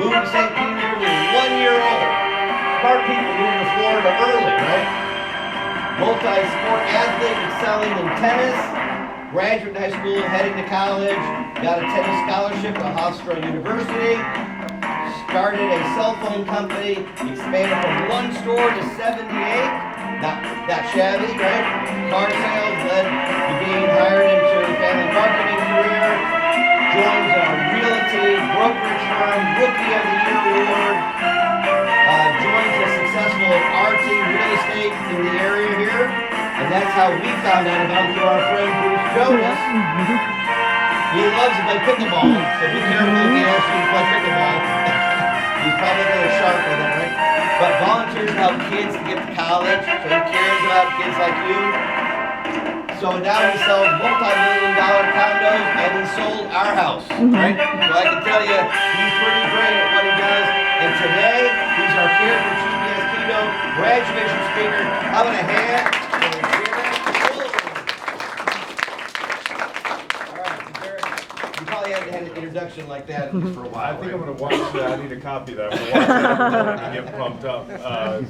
Moved to St. Petersburg when he was 1 year old. Smart people moving to Florida early, right? Multi-sport athlete excelling in tennis. Graduate high school, heading to college. Got a tennis scholarship at Hofstra University. Started a cell phone company. Expanded from 1 store to 78. Not shabby, right? Car sales led to being hired into a family marketing career. Joins a realty brokerage firm, Rookie of the Year award. Joins a successful RT real estate in the area here. And that's how we found out about him through our friend Bruce Jonas. He loves to play pickleball, so be careful if he asks you to play pickleball. He's probably really sharp with it, right? But volunteers to help kids to get to college, so he cares about kids like you. So now he sells multi-million-dollar condos, and he sold our house, right? So I can tell you, he's pretty great at what he does. And today, he's our Keynote GPS Keynote graduation speaker. How about a hand? All right, Derrick, you probably haven't had an introduction like that for a while. I think I'm going to watch that. I need a copy of that. I'm going to get pumped up.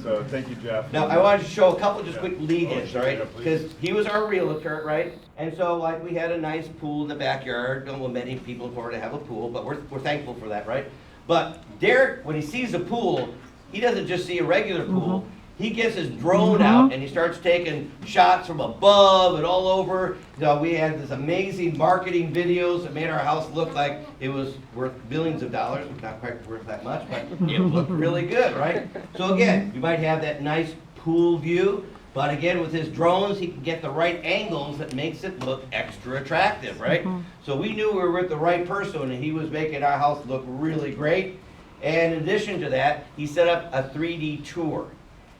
So thank you, Jeff. Now, I wanted to show a couple just quick lead-ins, right? Yeah, please. Because he was our realtor, right? And so, like, we had a nice pool in the backyard. Don't know many people in Florida have a pool, but we're thankful for that, right? But Derrick, when he sees a pool, he doesn't just see a regular pool. He gets his drone out and he starts taking shots from above and all over. You know, we had this amazing marketing videos that made our house look like it was worth billions of dollars. Not quite worth that much, but it looked really good, right? So again, you might have that nice pool view, but again, with his drones, he can get the right angles that makes it look extra attractive, right? So we knew we were with the right person, and he was making our house look really great. And in addition to that, he set up a 3D tour.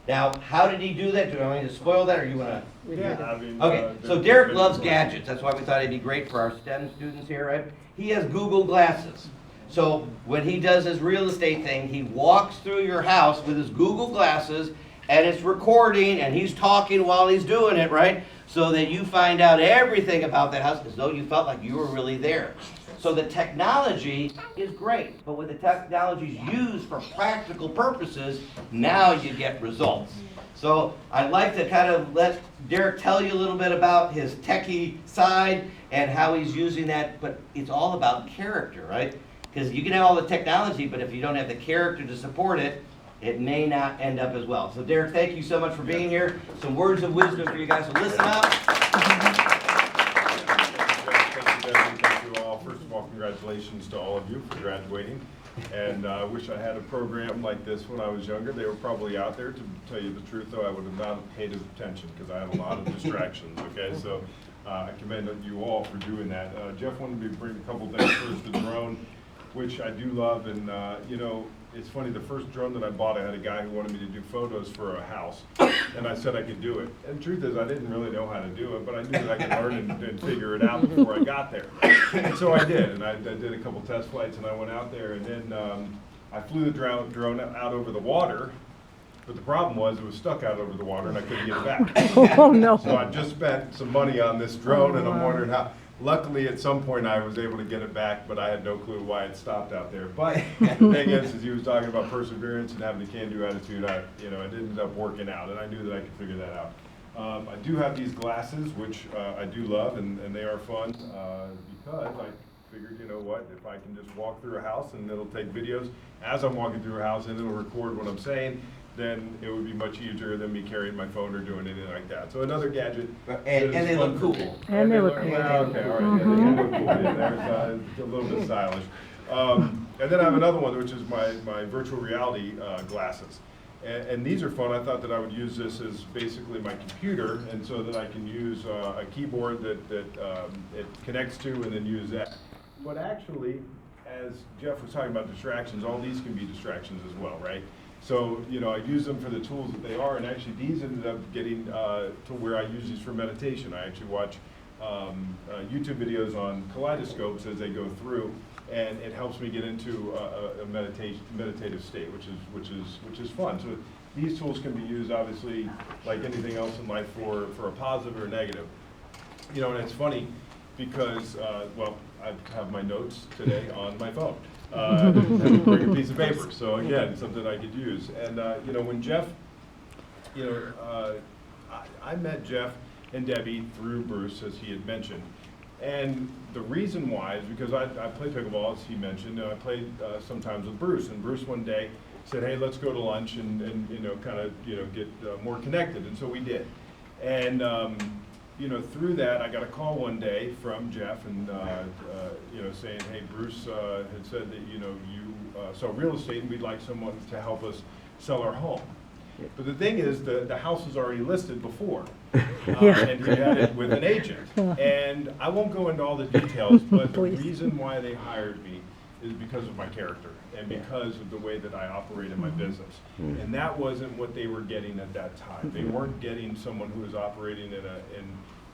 Now, how did he do that? Do you want me to spoil that, or you want to? Yeah, I mean, Okay, so Derrick loves gadgets. That's why we thought it'd be great for our STEM students here, right? He has Google glasses. So when he does his real estate thing, he walks through your house with his Google glasses, and it's recording, and he's talking while he's doing it, right? So that you find out everything about that house as though you felt like you were really there. So the technology is great, but when the technology is used for practical purposes, now you get results. So I'd like to kind of let Derrick tell you a little bit about his techie side and how he's using that, but it's all about character, right? Because you can have all the technology, but if you don't have the character to support it, it may not end up as well. So Derrick, thank you so much for being here. Some words of wisdom for you guys, so listen up. Thank you all. First of all, congratulations to all of you for graduating. And I wish I had a program like this when I was younger. They were probably out there. To tell you the truth, though, I would have not paid attention because I had a lot of distractions, okay? So I commend you all for doing that. Jeff wanted me to bring a couple things. First, the drone, which I do love. And, you know, it's funny, the first drone that I bought, I had a guy who wanted me to do photos for a house, and I said I could do it. And the truth is, I didn't really know how to do it, but I knew that I could learn and figure it out before I got there. And so I did, and I did a couple test flights, and I went out there, and then I flew the drone out over the water, but the problem was it was stuck out over the water, and I couldn't get it back. Oh, no. So I just spent some money on this drone, and I'm wondering how. Luckily, at some point, I was able to get it back, but I had no clue why it stopped out there. But the thing is he was talking about perseverance and having a can-do attitude. It ended up working out, and I knew that I could figure that out. I do have these glasses, which I do love, and they are fun because I figured, you know what, if I can just walk through a house and it'll take videos as I'm walking through a house and it'll record what I'm saying, then it would be much easier than me carrying my phone or doing anything like that. So another gadget. And they look cool. And they look cool. Well, okay, all right. Yeah, they do look cool. Yeah, there's a little bit stylish. And then I have another one, which is my virtual reality glasses. And these are fun. I thought that I would use this as basically my computer, and so that I can use a keyboard that it connects to and then use that. But actually, as Jeff was talking about distractions, all these can be distractions as well, right? So, you know, I use them for the tools that they are, and actually these ended up getting to where I use these for meditation. I actually watch YouTube videos on kaleidoscopes as they go through, and it helps me get into a meditative state, which is fun. So these tools can be used, obviously, like anything else in life, for a positive or a negative. You know, and it's funny, because, well, I have my notes today on my phone. I didn't have to bring a piece of paper, so again, something I could use. And you know, when Jeff, you know, I met Jeff and Debbie through Bruce, as he had mentioned. And the reason why is because I play pickleball, as he mentioned, and I played sometimes with Bruce. And Bruce one day said, hey, let's go to lunch and you know, kind of, you know, get more connected. And so we did. And you know, through that, I got a call one day from Jeff, and you know, saying, "Hey, Bruce had said that you know you sell real estate, and we'd like someone to help us sell our home." But the thing is, the house was already listed before, and he had it with an agent. And I won't go into all the details, but the reason why they hired me is because of my character and because of the way that I operate in my business. And that wasn't what they were getting at that time. They weren't getting someone who was operating in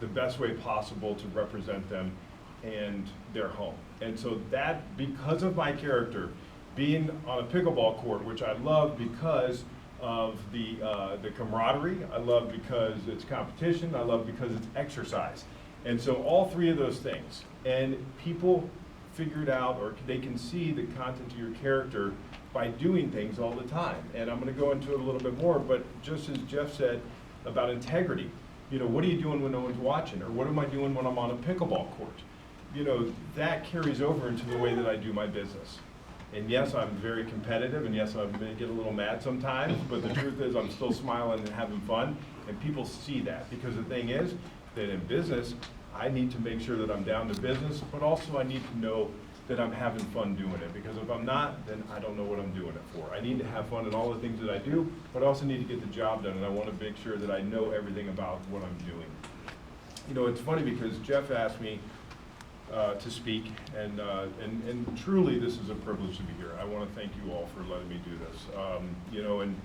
the best way possible to represent them and their home. And so that, because of my character, being on a pickleball court, which I love because of the camaraderie, I love because it's competition, I love because it's exercise. And so all three of those things. And people figured out, or they can see the content of your character by doing things all the time. And I'm going to go into it a little bit more, but just as Jeff said about integrity, you know, what are you doing when no one's watching? Or what am I doing when I'm on a pickleball court? You know, that carries over into the way that I do my business. And yes, I'm very competitive, and yes, I may get a little mad sometimes, but the truth is I'm still smiling and having fun, and people see that. Because the thing is that in business, I need to make sure that I'm down to business, but also I need to know that I'm having fun doing it. Because if I'm not, then I don't know what I'm doing it for. I need to have fun in all the things that I do, but I also need to get the job done, and I want to make sure that I know everything about what I'm doing. You know, it's funny because Jeff asked me to speak, and truly this is a privilege to be here. I want to thank you all for letting me do this. You know, and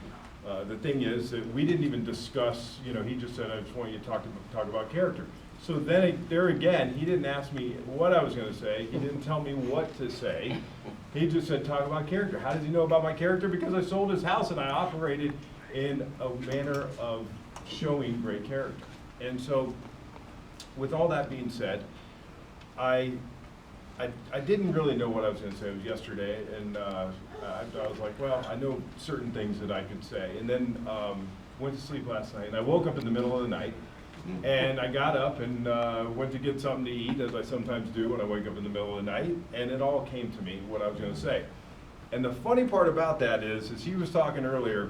the thing is that we didn't even discuss, you know, he just said, I just want you to talk about character. So then there again, he didn't ask me what I was going to say. He didn't tell me what to say. He just said, talk about character. How does he know about my character? Because I sold his house and I operated in a manner of showing great character. And so with all that being said, I didn't really know what I was going to say. It was yesterday, and I was like, well, I know certain things that I could say. And then went to sleep last night, and I woke up in the middle of the night, and I got up and went to get something to eat, as I sometimes do when I wake up in the middle of the night, and it all came to me, what I was going to say. And the funny part about that is he was talking earlier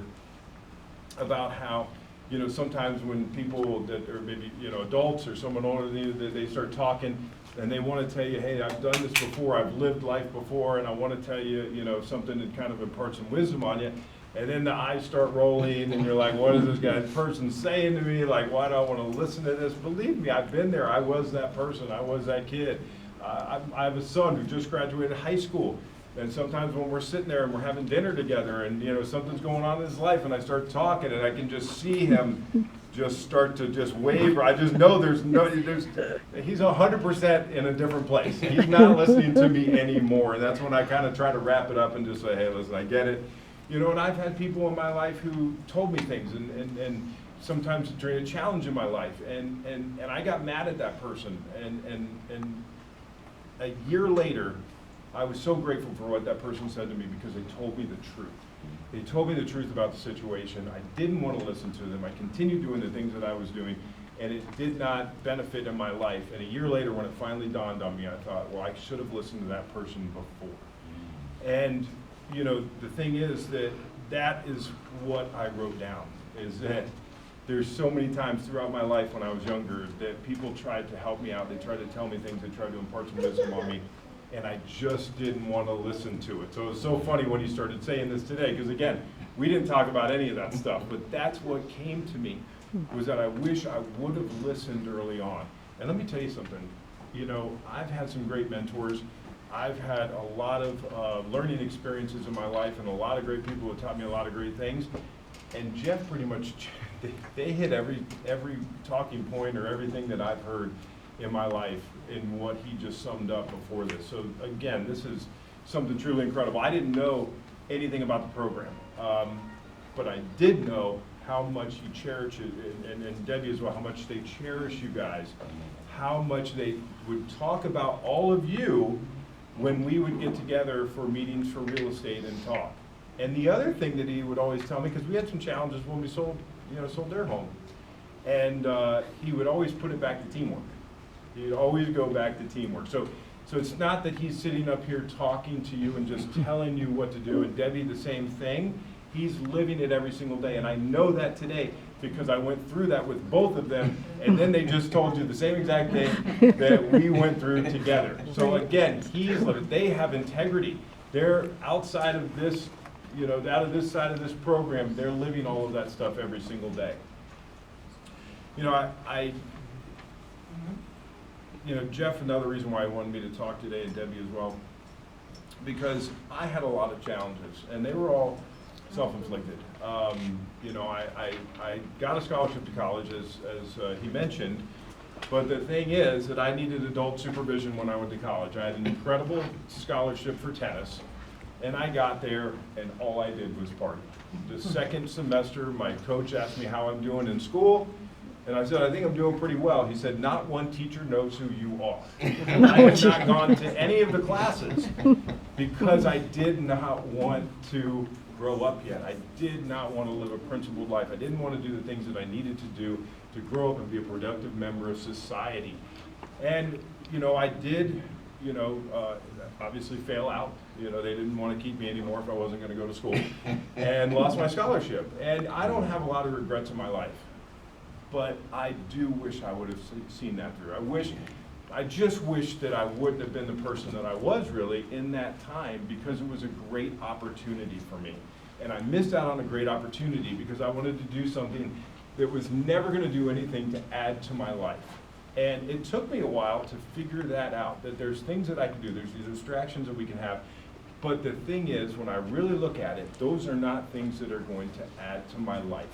about how, you know, sometimes when people that are maybe, you know, adults or someone older than you, they start talking, and they want to tell you, hey, I've done this before, I've lived life before, and I want to tell you, you know, something that kind of imparts some wisdom on you. And then the eyes start rolling, and you're like, what is this person saying to me? Like, why do I want to listen to this? Believe me, I've been there. I was that person. I was that kid. I have a son who just graduated high school. And sometimes when we're sitting there and we're having dinner together, and, you know, something's going on in his life, and I start talking, and I can just see him just start to just waver. I just know he's 100% in a different place. He's not listening to me anymore. And that's when I kind of try to wrap it up and just say, hey, listen, I get it. You know, and I've had people in my life who told me things, and sometimes during a challenge in my life, and I got mad at that person. And a year later, I was so grateful for what that person said to me, because they told me the truth. They told me the truth about the situation. I didn't want to listen to them. I continued doing the things that I was doing, and it did not benefit in my life. And a year later, when it finally dawned on me, I thought, well, I should have listened to that person before. And, you know, the thing is that is what I wrote down, is that there's so many times throughout my life when I was younger that people tried to help me out. They tried to tell me things. They tried to impart some wisdom on me. And I just didn't want to listen to it. So it was so funny when you started saying this today, because again, we didn't talk about any of that stuff, but that's what came to me, was that I wish I would have listened early on. And let me tell you something, you know, I've had some great mentors. I've had a lot of learning experiences in my life, and a lot of great people who taught me a lot of great things. And Jeff pretty much, they hit every talking point or everything that I've heard in my life in what he just summed up before this. So again, this is something truly incredible. I didn't know anything about the program, but I did know how much you cherish it, and Debbie as well, how much they cherish you guys, how much they would talk about all of you when we would get together for meetings for real estate and talk. And the other thing that he would always tell me, because we had some challenges when we sold their home, and he would always put it back to teamwork. He'd always go back to teamwork. So it's not that he's sitting up here talking to you and just telling you what to do, and Debbie the same thing. He's living it every single day, and I know that today because I went through that with both of them, and then they just told you the same exact thing that we went through together. So again, he's living. They have integrity. They're outside of this, out of this side of this program, they're living all of that stuff every single day. Jeff, another reason why he wanted me to talk today, and Debbie as well, because I had a lot of challenges, and they were all self-inflicted. I got a scholarship to college, as he mentioned, but the thing is that I needed adult supervision when I went to college. I had an incredible scholarship for tennis, and I got there, and all I did was party. The second semester, my coach asked me how I'm doing in school, and I said, I think I'm doing pretty well. He said, not one teacher knows who you are. I have not gone to any of the classes because I did not want to grow up yet. I did not want to live a principled life. I didn't want to do the things that I needed to do to grow up and be a productive member of society. And, I did, obviously fail out. They didn't want to keep me anymore if I wasn't going to go to school, and lost my scholarship. And I don't have a lot of regrets in my life, but I do wish I would have seen that through. I just wish that I wouldn't have been the person that I was really in that time, because it was a great opportunity for me. And I missed out on a great opportunity because I wanted to do something that was never going to do anything to add to my life. And it took me a while to figure that out, that there's things that I can do, there's these distractions that we can have. But the thing is, when I really look at it, those are not things that are going to add to my life.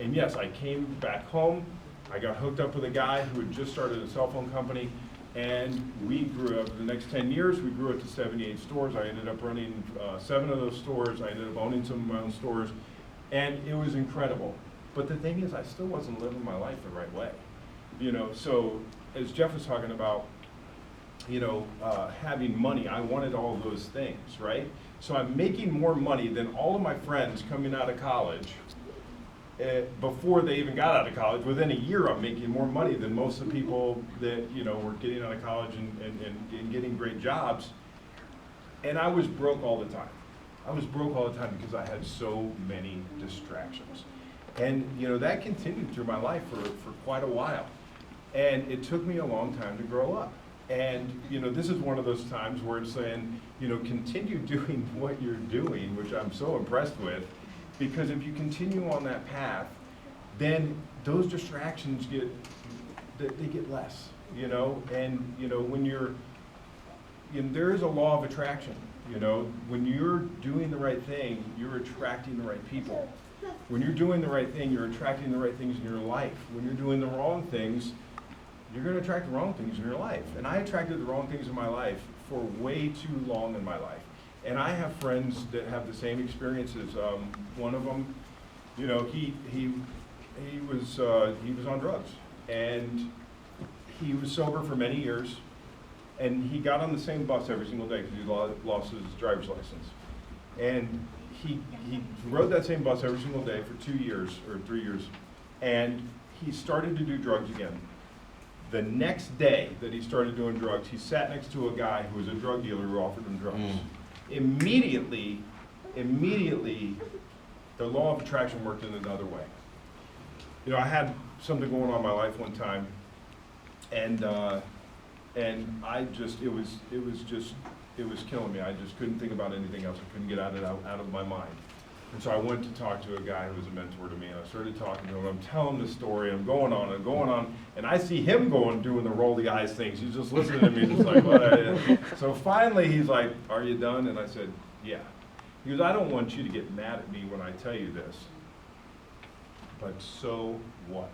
And yes, I came back home, I got hooked up with a guy who had just started a cell phone company, and we grew up. The next 10 years, we grew up to 78 stores. I ended up running 7 of those stores. I ended up owning some of my own stores, and it was incredible. But the thing is, I still wasn't living my life the right way. So as Jeff was talking about, having money, I wanted all of those things, right? So I'm making more money than all of my friends coming out of college. Before they even got out of college, within a year, I'm making more money than most of the people that were getting out of college and getting great jobs. And I was broke all the time. I was broke all the time because I had so many distractions. And that continued through my life for quite a while. And it took me a long time to grow up. And this is one of those times where it's saying, continue doing what you're doing, which I'm so impressed with. Because if you continue on that path, then those distractions get less, and when you're, there is a law of attraction, when you're doing the right thing, you're attracting the right people. When you're doing the right thing, you're attracting the right things in your life. When you're doing the wrong things, you're going to attract the wrong things in your life. And I attracted the wrong things in my life for way too long in my life. And I have friends that have the same experiences. One of them, he was on drugs, and he was sober for many years, and he got on the same bus every single day because he lost his driver's license. And he rode that same bus every single day for 2 years or 3 years, and he started to do drugs again. The next day that he started doing drugs, he sat next to a guy who was a drug dealer who offered him drugs. Immediately, the law of attraction worked in another way. I had something going on in my life one time, and I just, it was killing me. I just couldn't think about anything else. I couldn't get out of my mind. And so I went to talk to a guy who was a mentor to me, and I started talking to him. I'm telling the story, I'm going on, and I see him doing the roll the eyes things. He's just listening to me, just like, what? So finally, he's like, "Are you done?" And I said, "Yeah." He goes, "I don't want you to get mad at me when I tell you this, but so what?"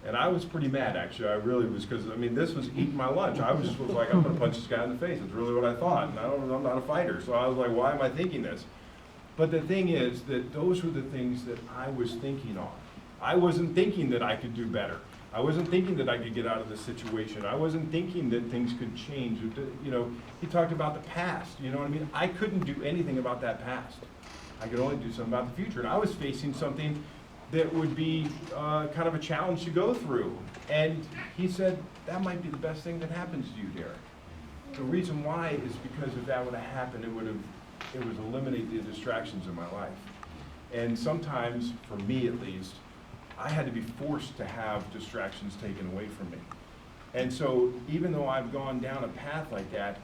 And I was pretty mad, actually. I really was, because this was eating my lunch. I was like, I'm going to punch this guy in the face. It's really what I thought. And I'm not a fighter, so I was like, why am I thinking this? But the thing is that those were the things that I was thinking on. I wasn't thinking that I could do better. I wasn't thinking that I could get out of this situation. I wasn't thinking that things could change. You know, he talked about the past, you know what I mean? I couldn't do anything about that past. I could only do something about the future. And I was facing something that would be kind of a challenge to go through. And he said, that might be the best thing that happens to you, Derrick. The reason why is because if that would have happened, it would eliminate the distractions in my life. And sometimes, for me at least, I had to be forced to have distractions taken away from me. And so even though I've gone down a path like that,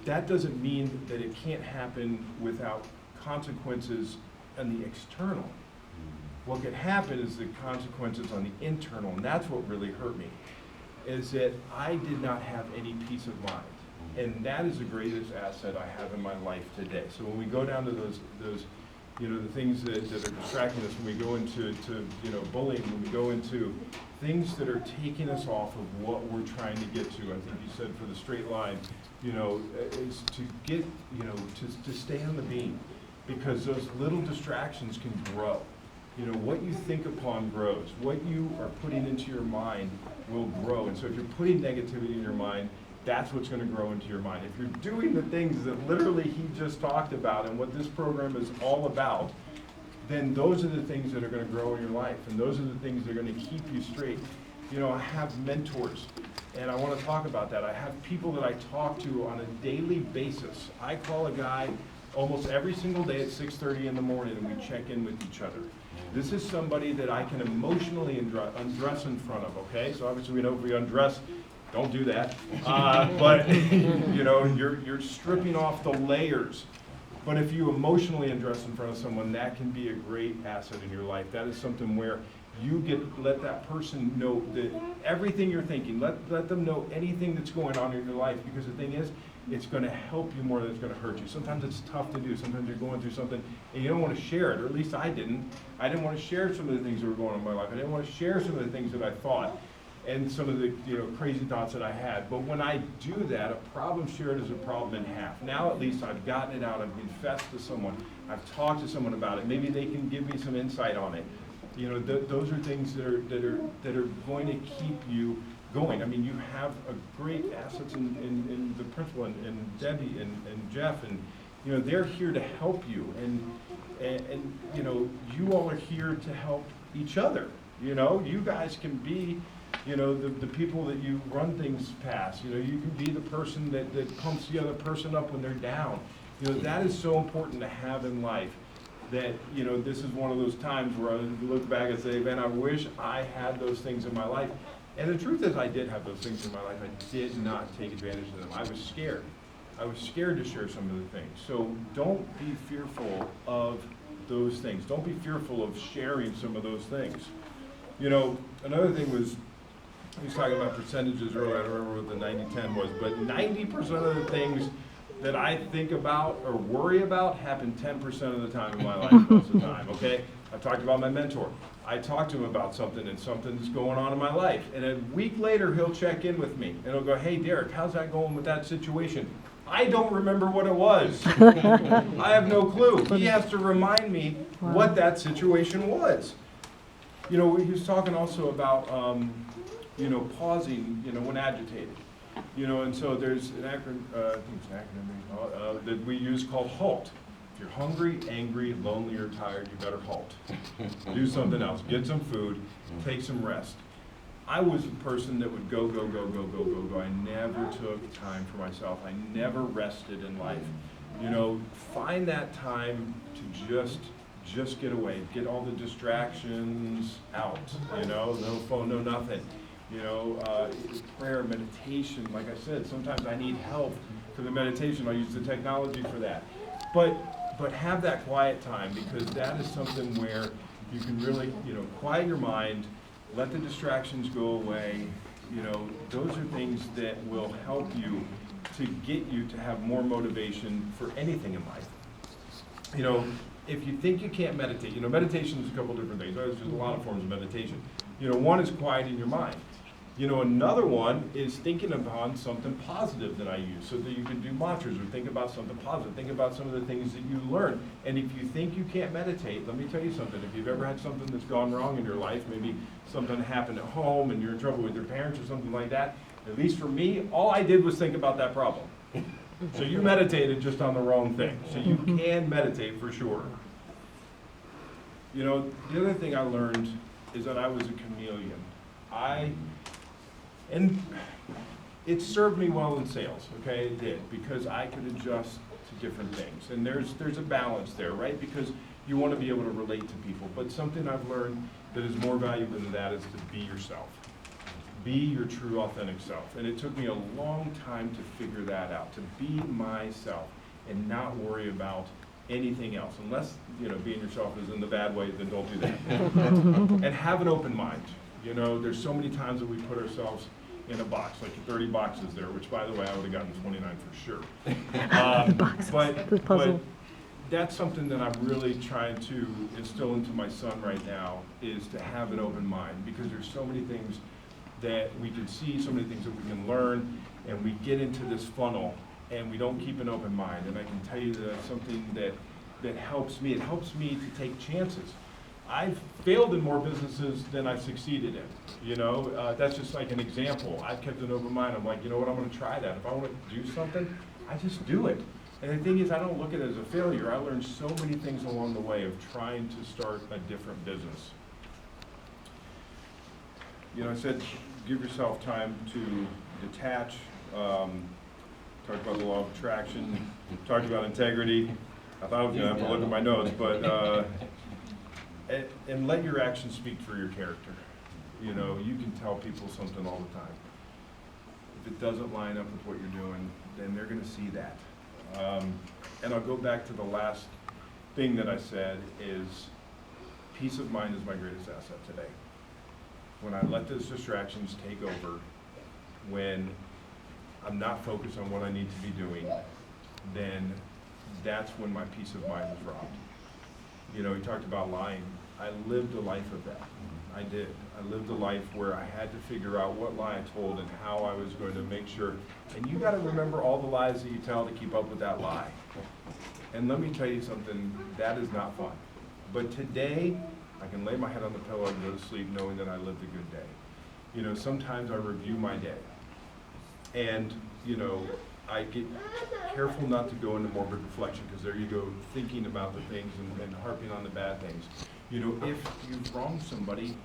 that doesn't mean that it can't happen without consequences on the external. What could happen is the consequences on the internal, and that's what really hurt me, is that I did not have any peace of mind. And that is the greatest asset I have in my life today. So when we go down to those you know, the things that are distracting us, when we go into you know, bullying, when we go into things that are taking us off of what we're trying to get to. I think you said for the straight line, you know, is to get, you know, to stay on the beam, because those little distractions can grow. You know, what you think upon grows. What you are putting into your mind will grow. And so if you're putting negativity in your mind, that's what's going to grow into your mind. If you're doing the things that literally he just talked about and what this program is all about, then those are the things that are going to grow in your life, and those are the things that are going to keep you straight. You know, I have mentors, and I want to talk about that. I have people that I talk to on a daily basis. I call a guy almost every single day at 6:30 in the morning, and we check in with each other. This is somebody that I can emotionally undress in front of, okay? So obviously we know if we undress, don't do that. But you know, you're stripping off the layers. But if you emotionally undress in front of someone, that can be a great asset in your life. That is something where you let that person know that everything you're thinking, let them know anything that's going on in your life, because the thing is, it's going to help you more than it's going to hurt you. Sometimes it's tough to do. Sometimes you're going through something and you don't want to share it, or at least I didn't. I didn't want to share some of the things that were going on in my life. I didn't want to share some of the things that I thought and some of the crazy thoughts that I had. But when I do that, a problem shared is a problem in half. Now at least I've gotten it out. I've confessed to someone. I've talked to someone about it. Maybe they can give me some insight on it. You know, those are things that are going to keep you going. I mean, you have a great assets in the principal and Debbie and Jeff, and you know, they're here to help you, and you know, you all are here to help each other. You know, you guys can be, you know, the people that you run things past. You know, you can be the person that pumps the other person up when they're down. You know, that is so important to have in life. That, you know, this is one of those times where I look back and say, man, I wish I had those things in my life. And the truth is, I did have those things in my life. I did not take advantage of them. I was scared. I was scared to share some of the things. So don't be fearful of those things. Don't be fearful of sharing some of those things. You know, another thing was, he was talking about percentages earlier. I don't remember what the 90-10 was, but 90% of the things that I think about or worry about happen 10% of the time in my life most of the time, okay? I talked about my mentor. I talked to him about something, and something's going on in my life. And a week later, he'll check in with me, and he'll go, hey, Derrick, how's that going with that situation? I don't remember what it was. I have no clue. He has to remind me what that situation was. You know, he was talking also about, you know, pausing, you know, when agitated. You know, and so there's an acronym, I think it's an acronym that we use called HALT. If you're hungry, angry, lonely, or tired, you better halt. Do something else. Get some food. Take some rest. I was a person that would go. I never took time for myself. I never rested in life. You know, find that time to just get away. Get all the distractions out. You know, no phone, no nothing. You know, prayer, meditation. Like I said, sometimes I need help for the meditation. I'll use the technology for that. But have that quiet time, because that is something where you can really, you know, quiet your mind, let the distractions go away. You know, those are things that will help you to get you to have more motivation for anything in life. You know, if you think you can't meditate, you know, meditation is a couple different things. There's a lot of forms of meditation. You know, one is quieting your mind. You know, another one is thinking upon something positive that I use, so that you can do mantras or think about something positive. Think about some of the things that you learn. And if you think you can't meditate, let me tell you something. If you've ever had something that's gone wrong in your life, maybe something happened at home and you're in trouble with your parents or something like that, at least for me, all I did was think about that problem. So you meditated just on the wrong thing. So you can meditate for sure. You know, the other thing I learned is that I was a chameleon. And it served me well in sales, okay, it did, because I could adjust to different things. And there's a balance there, right? Because you want to be able to relate to people. But something I've learned that is more valuable than that is to be yourself. Be your true, authentic self. And it took me a long time to figure that out, to be myself and not worry about anything else. Unless, you know, being yourself is in the bad way, then don't do that. And have an open mind. You know, there's so many times that we put ourselves in a box, like 30 boxes there, which, by the way, I would have gotten 29 for sure. But that's something that I'm really trying to instill into my son right now, is to have an open mind, because there's so many things that we can see, so many things that we can learn, and we get into this funnel and we don't keep an open mind. And I can tell you that that's something that helps me. It helps me to take chances. I've failed in more businesses than I've succeeded in. You know, that's just like an example. I've kept an open mind. I'm like, you know what, I'm going to try that. If I want to do something, I just do it. And the thing is, I don't look at it as a failure. I learned so many things along the way of trying to start a different business. You know, I said, give yourself time to detach. Talked about the law of attraction. Talked about integrity. I thought I was going to have to look at my notes, but and let your actions speak for your character. You know, you can tell people something all the time. If it doesn't line up with what you're doing, then they're going to see that. And I'll go back to the last thing that I said is peace of mind is my greatest asset today. When I let those distractions take over, when I'm not focused on what I need to be doing, then that's when my peace of mind is robbed. You know, he talked about lying. I lived a life of that. I did. I lived a life where I had to figure out what lie I told and how I was going to make sure. And you got to remember all the lies that you tell to keep up with that lie. And let me tell you something, that is not fun. But today, I can lay my head on the pillow and go to sleep knowing that I lived a good day. You know, sometimes I review my day. And, you know, I get careful not to go into morbid reflection, because there you go, thinking about the things and harping on the bad things. You know, if you've wronged somebody,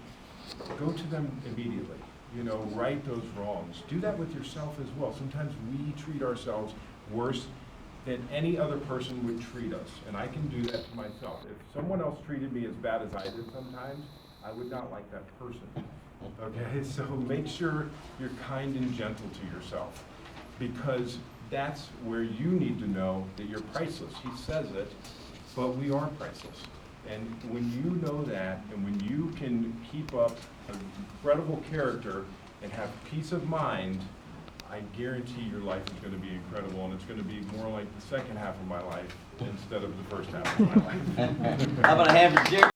go to them immediately. You know, right those wrongs. Do that with yourself as well. Sometimes we treat ourselves worse than any other person would treat us. And I can do that to myself. If someone else treated me as bad as I did sometimes, I would not like that person. Okay, so make sure you're kind and gentle to yourself, because that's where you need to know that you're priceless. He says it, but we are priceless. And when you know that, and when you can keep up an incredible character and have peace of mind, I guarantee your life is going to be incredible, and it's going to be more like the second half of my life instead of the first half of my life. How about a hand for Jerry?